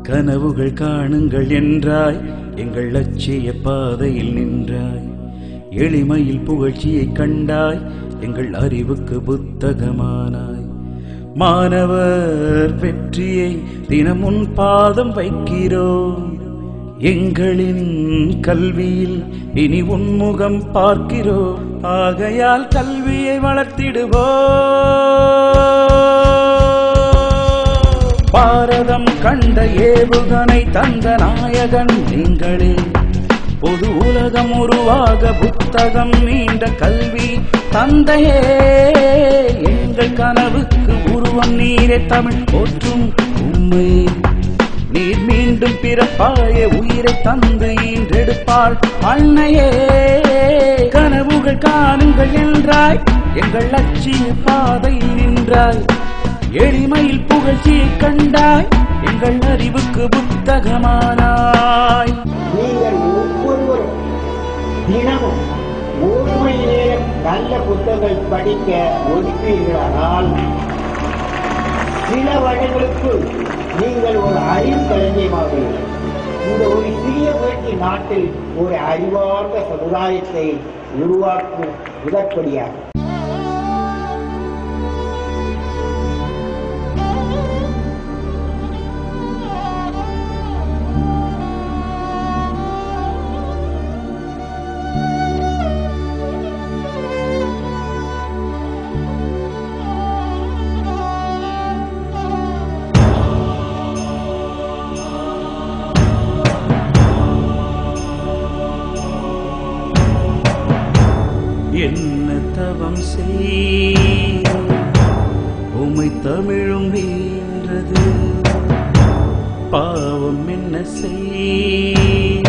கனவுகள் காணுங்கள் என்றாய், எங்கள் லட்சிய பாதையில் நின்றாய். எளிமையில் புகழ்ச்சியை கண்டாய், எங்கள் அறிவுக்கு புத்தகமானாய். மாணவர் வெற்றியை தினமுன் பாதம் வைக்கிறோம். எங்களின் கல்வியில் இனி உன்முகம் பார்க்கிறோம். ஆகையால் கல்வியை வளர்த்திடுவோம். பாரதம் கண்ட ஏவுகணை தந்த நாயகன் நீங்களே. பொது உலகம் உருவாக புத்தகம் நீண்ட கல்வி தந்தையே. எங்கள் கனவுக்கு உருவம் நீரே, தமிழ் போற்றும் உண்மை. நீர் மீண்டும் பிறப்பாய உயிரை தந்து ஈன்றெடுப்பாள் அன்னையே. கனவுகள் காணுங்கள் என்றாய், எங்கள் லட்சிய பாதையில் நின்றாய். எளிமையில் புகழ்ச்சியை கண்டாய், எங்கள் அறிவுக்கு புத்தகமானாய். நீங்கள் ஒவ்வொருவரும் தினமும் 1 மணி நேரம் நல்ல புத்தகங்கள் படிக்க ஒதுக்கீர்களானால் சில வருடங்களுக்கு நீங்கள் ஒரு அறிவு களஞ்சியமாகிறீர்கள். இந்த ஒரு சிறிய முயற்சி நாட்டில் ஒரு அறிவார்ந்த சமுதாயத்தை உருவாக்கும் உதற்படியாகும். என்ன தவம் செய் உமை தமிழும் வீன்றது. பாவம் என்ன செய்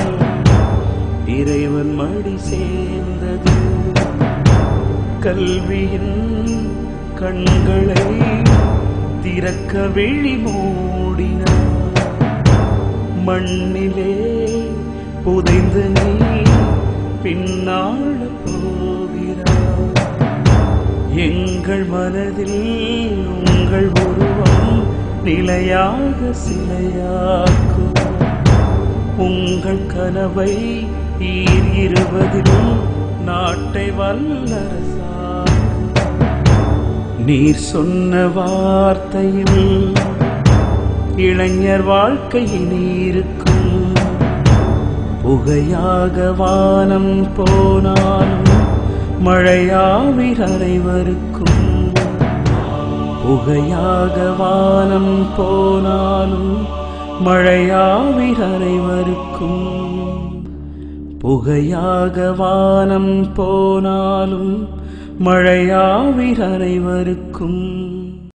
இறைவன் மடி சேர்ந்தது. கல்வியின் கண்களை திறக்க விழி மூடினார். மண்ணிலே புதைந்து நீ பின்னாள போகிறார். எங்கள் மனதில் உங்கள் உருவம் நிலையாக சிலையாக்கும். உங்கள் கனவை 20 நாட்டை வல்லரசாக்கும். நீர் சொன்ன வார்த்தையில் இளைஞர் வாழ்க்கை நீருக்கும். புகையாக வானம் போனாலும் மழையாவிர் அனைவருக்கும். புகையாக வானம் போனாலும் மழையாவிர் அனைவருக்கும். புகையாக வானம் போனாலும் மழையாவிர் அனைவருக்கும்.